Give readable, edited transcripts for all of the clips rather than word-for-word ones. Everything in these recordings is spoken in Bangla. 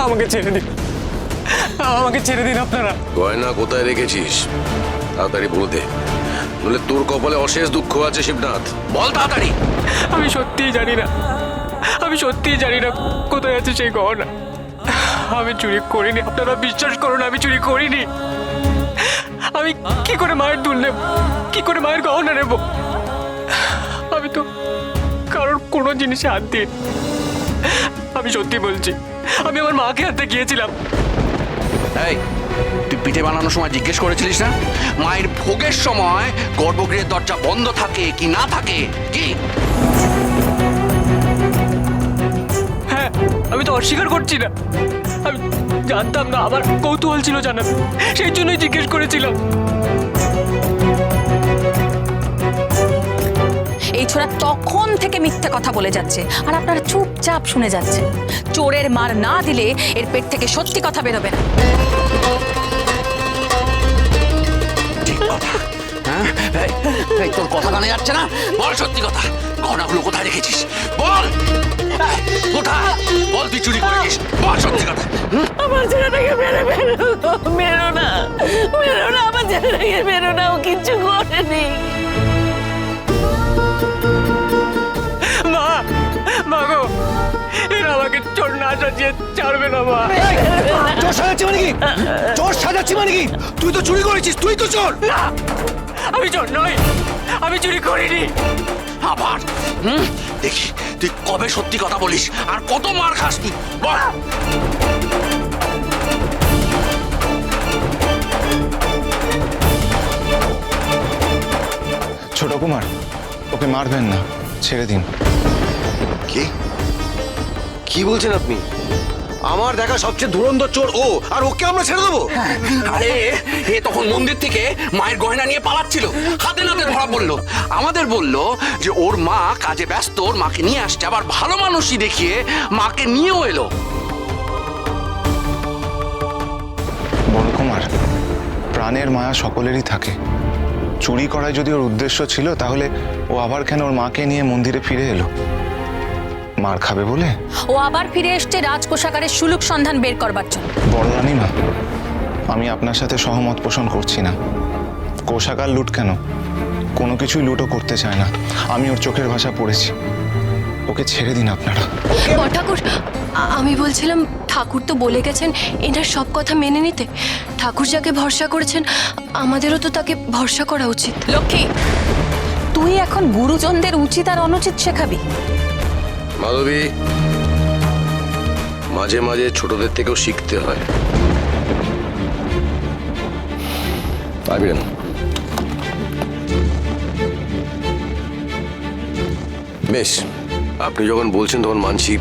আমাকে ছেড়ে দিন, আমাকে ছেড়ে দিন আপনারা। গয়না কোথায় রেখেছিস তাড়াতাড়ি বলে দে, নইলে তোর কপালে অশেষ দুঃখ আছে শিবনাথ। বল তাড়াতাড়ি। আমি সত্যিই জানি না, আমি সত্যিই জানি না কোথায় আছে সেই গহনা। আমি চুরি করিনি, আপনারা বিশ্বাস করুন, আমি চুরি করিনি। আমি কি করে মায়ের দুল নেব, কি করে মায়ের গহনা নেব? আমি তো কারোর কোনো জিনিসে হাত দিই। আমি সত্যি বলছি, আমি আমার মাকে হাতে গিয়েছিলাম। এই, তুই পিঠে বানানোর সময় জিজ্ঞেস করেছিলিস না মায়ের ভোগের সময় গর্ভগৃহের দরজা বন্ধ থাকে কি না থাকে? কি? হ্যাঁ, আমি তো অস্বীকার করছি না, আমি জানতাম না, আমার কৌতূহল ছিল জানার, সেই জন্যই জিজ্ঞেস করেছিলাম। এই ছোড়া তখন থেকে মিথ্যে কথা বলে যাচ্ছে আর আপনারা চুপচাপ শুনে যাচ্ছেন। চোরের মার না দিলে এর পেট থেকে সত্যি কথা বেরোবে না। ঠিক কথা। হ্যাঁ, এই তোর কথা কানে যাচ্ছে না? বল সত্যি কথা, গহনাগুলো কোথায় রেখেছিস? বল কোথায়, বল তুই চুরি করেছিস, বল সত্যি কথা। আমার ছেলেটাকে মেরে ফেলো, মেরো না, মেরো না, আমার ছেলেটাকে মেরো না, ও কিচ্ছু করেনি। মা, মা গো, এরা আমাকে চোর না সাজিয়ে ছাড়বে না মা। চোর সাজাচ্ছি মানে কি? চোর সাজাচ্ছি মানে কি? তুই তো চুরি করেছিস, তুই তো চোর। না, আমি চোর নই, আমি চুরি করিনি। আবার দেখি তুই কবে সত্যি কথা বলিস আর কত মার খাস তুই, বল। ছোট কুমার, ওকে মারবেন না, ছেড়ে দিন। কি কি বলছেন আপনি? আমার দেখা সবচেয়ে ধুরন্ধর চোর ও, আর ওকে আমরা ছেড়ে দেবো? আরে এ তখন মন্দির থেকে মায়ের গয়না নিয়ে পালাচ্ছিল, হাতে নাতে ধরা পড়লো। আমাদের বললো যে ওর মা কাজে ব্যস্ত, ওর মাকে নিয়ে আসছে, আবার ভালো মানুষই দেখিয়ে মাকে নিয়েও এলো। বড় কুমার, প্রাণের মায়া সকলেরই থাকে। চুরি করাই যদি ওর উদ্দেশ্য ছিল, তাহলে ও আবার কেন ওর মাকে নিয়ে মন্দিরে ফিরে এলো? মার খাবে বলে? ও আবার ফিরে এসছে রাজকোষাগারের সুলুক সন্ধান বের করবার জন্য। বড় রানীমা, আমি আপনার সাথে সহমত পোষণ করছি না। কোষাগার লুট কেন, কোনো কিছুই লুটও করতে চায় না। আমি ওর চোখের ভাষা পড়েছি। ওকে ছেড়ে দিন আপনারা। ঠাকুর, আমি বলছিলাম ঠাকুর তো বলে গেছেন এনার সব কথা মেনে নিতে। ঠাকুর যাকে ভরসা করেছেন আমাদেরও তো তাকে ভরসা করা উচিত। লক্ষ্মী, তুই এখন গুরুজনদের উচিত আর অনুচিত শেখাবি। মাধবী, মাঝে মাঝে ছোটদের থেকেও শিখতে হয়। পারবি না? বেশ, আপনি যখন বলছেন তখন মানছি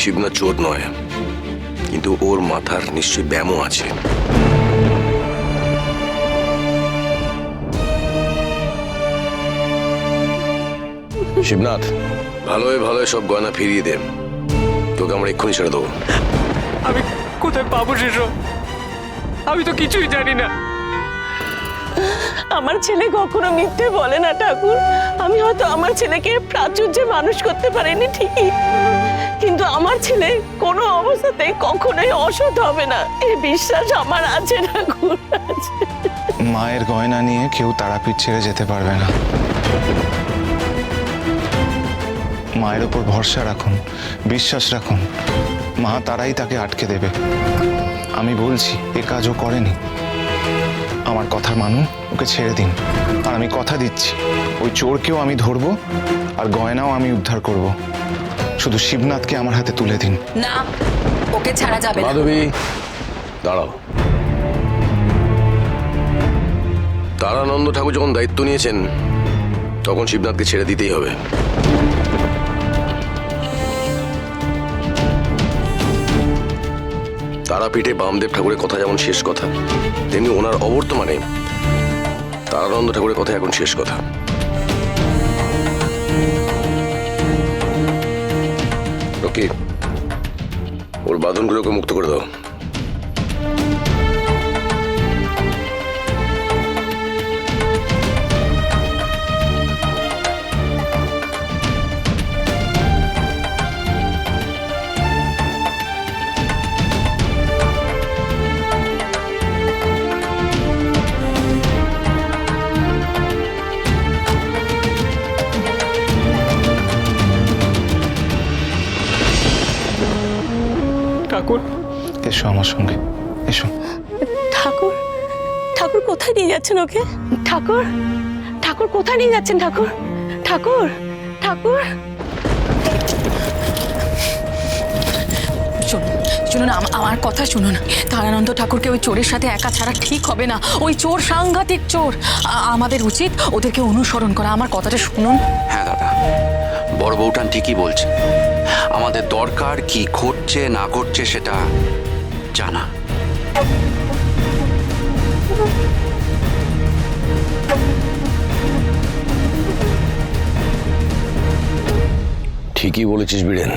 শিবনাথ চোর নয়, কিন্তু ওর মাথার নিশ্চয়ই ব্যামো আছে। শিবনাথ, ভালোই ভালোই সব গয়না ফিরিয়ে দে, তোকে আমরা এক্ষুনি ছেড়ে দেবো। আমি কোথায় পাবো সেসব? আমি তো কিছুই জানি না। আমার ছেলে কখনো মিথ্যে বলে না ঠাকুর। আমি হয়তো আমার ছেলেকে প্রাচুর্যে মানুষ করতে পারিনি ঠিকই, কিন্তু আমার ছেলে কোনো অবস্থাতেই কখনোই অসৎ হবে না, এই বিশ্বাস আমার আছে ঠাকুর, আছে। মায়ের গয়না নিয়ে কেউ তারাপীঠ ছেড়ে যেতে পারবে না। মায়ের ওপর ভরসা রাখুন, বিশ্বাস রাখুন, মা তারাই তাকে আটকে দেবে। আমি বলছি, এ কাজও করেনি। আমার কথা মানুন, ওকে ছেড়ে দিন। আর আমি কথা দিচ্ছি, ওই চোরকেও আমি ধরবো আর গয়নাও আমি উদ্ধার করব। শুধু শিবনাথকে আমার হাতে তুলে দিন। না, ওকে ছাড়া যাবে না। মাধবী, দাঁড়াও। তারানন্দ ঠাকুর যখন দায়িত্ব নিয়েছেন তখন শিবনাথকে ছেড়ে দিতেই হবে। তারাপীঠে বামদেব ঠাকুরের কথা যেমন শেষ কথা, তেমনি ওনার অবর্তমানে তারানন্দ ঠাকুরের কথা এখন শেষ কথা। ওকে, ওর বাঁধনগুলোকে মুক্ত করে দাও। ঠাকুর। এসো আমার সঙ্গে, এসো। ঠাকুর, ঠাকুর কোথায় নিয়ে যাচ্ছেন ওকে? ঠাকুর, ঠাকুর কোথায় নিয়ে যাচ্ছেন ঠাকুর? ঠাকুর, ঠাকুর। শুনুন শুনুন আমার কথা শুনুন। তারানন্দ ঠাকুরকে ওই চোরের সাথে একা ছাড়া ঠিক হবে না। ওই চোর সাংঘাতিক চোর। আমাদের উচিত ওদেরকে অনুসরণ করা। আমার কথাটা শুনুন। হ্যাঁ দাদা, বড় বউটান ঠিকই বলছে। আমাদের দরকার কি ঘটছে না ঘটছে সেটা জানা। ঠিকই বলেছিস বীরেন।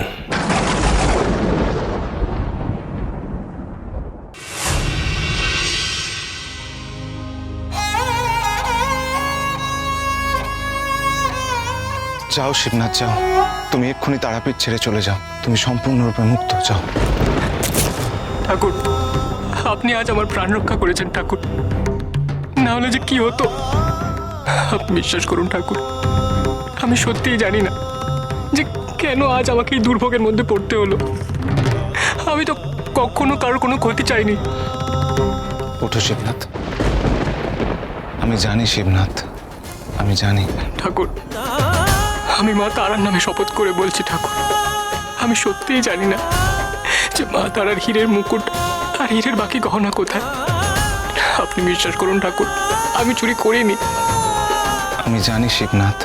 যাও শিবনাথ, যাও। তুমি এক্ষুনি তারাপীঠ ছেড়ে চলে যাও। তুমি সম্পূর্ণরূপে মুক্ত, যাও। ঠাকুর, আপনি আজ আমার প্রাণ রক্ষা করেছেন ঠাকুর। না হলে যে কি হতো। আপনি বিশ্বাস করুন ঠাকুর, আমি সত্যিই জানি না যে কেন আজ আমাকে এই দুর্ভোগের মধ্যে পড়তে হলো। আমি তো কখনো কারোর কোনো ক্ষতি চাইনি। ওঠো শিবনাথ। আমি জানি শিবনাথ, আমি জানি। ঠাকুর, আমি মা তারার নামে শপথ করে বলছি ঠাকুর, আমি সত্যিই জানি না যে মা তারার হীরের মুকুট আর হীরের বাকি গহনা কোথায়। আপনি বিশ্বাস করুন ঠাকুর, আমি চুরি করিনি। আমি জানি শিবনাথ,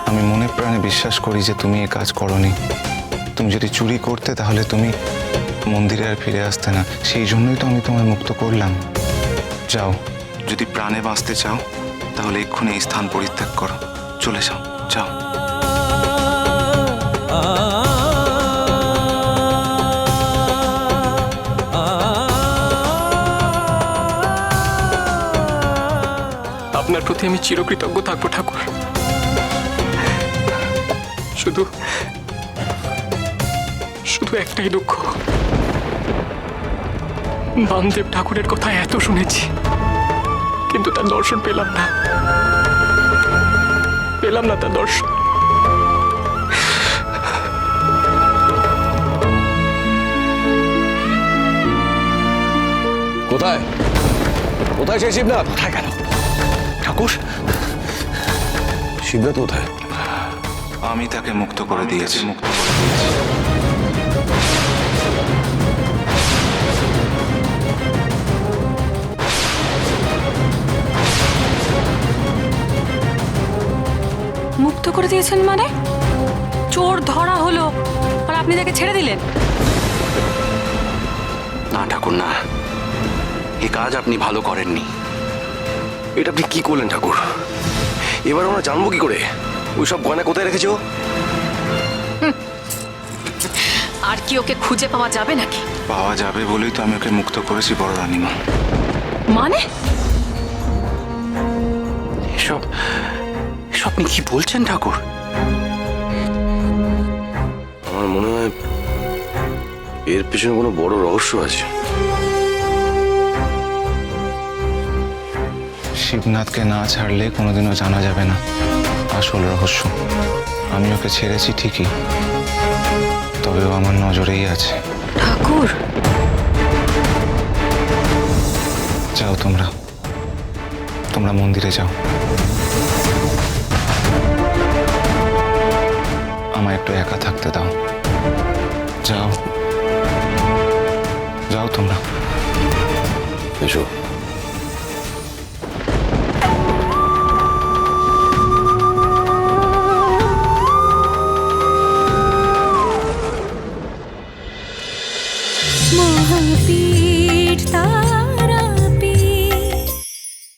আমি মনে প্রাণে বিশ্বাস করি যে তুমি এ কাজ করনি। তুমি যদি চুরি করতে তাহলে তুমি মন্দিরে আর ফিরে আসতে না। সেই জন্যই তো আমি তোমায় মুক্ত করলাম। যাও, যদি প্রাণে বাঁচতে চাও তাহলে এক্ষুনি এই স্থান পরিত্যাগ করো। চলে যাও, যাও। আপনার প্রতি আমি চিরকৃতজ্ঞ থাকবো ঠাকুর। শুধু শুধু একটাই দুঃখ, বামদেব ঠাকুরের কথা এত শুনেছি কিন্তু তার দর্শন পেলাম না তার দর্শন। কোথায় কোথায় সেই শিবনাথ? কোথায় গেল ঠাকুর? শিবনাথ কোথায়? আমি তাকে মুক্ত করে দিয়েছি। মুক্ত করে দিয়েছেন মানে? চোর ধরা হলো আর আপনি তাকে ছেড়ে দিলেন? না ঠাকুর, না, এ কাজ আপনি ভালো করেননি। এটা আপনি কি করলেন ঠাকুর? এবার আমরা জানবো কি করে ওই সব গয়না কোথায় রেখেছো? আর কি ওকে খুঁজে পাওয়া যাবে নাকি? পাওয়া যাবে বলেই তো আমি ওকে মুক্ত করেছি বড় রানীমা। মানে এসব এসব আপনি কি বলছেন ঠাকুর? আমার মনে হয় এর পেছনে কোনো বড় রহস্য আছে। শিবনাথকে না ছাড়লে কোনোদিনও জানা যাবে না আসল রহস্য। আমি ওকে ছেড়েছি ঠিকই, তবে ও আমার নজরেই আছে। ঠাকুর, যাও তোমরা, তোমরা মন্দিরে যাও। আমায় একটু একা থাকতে দাও। যাও, যাও তোমরা। এসো।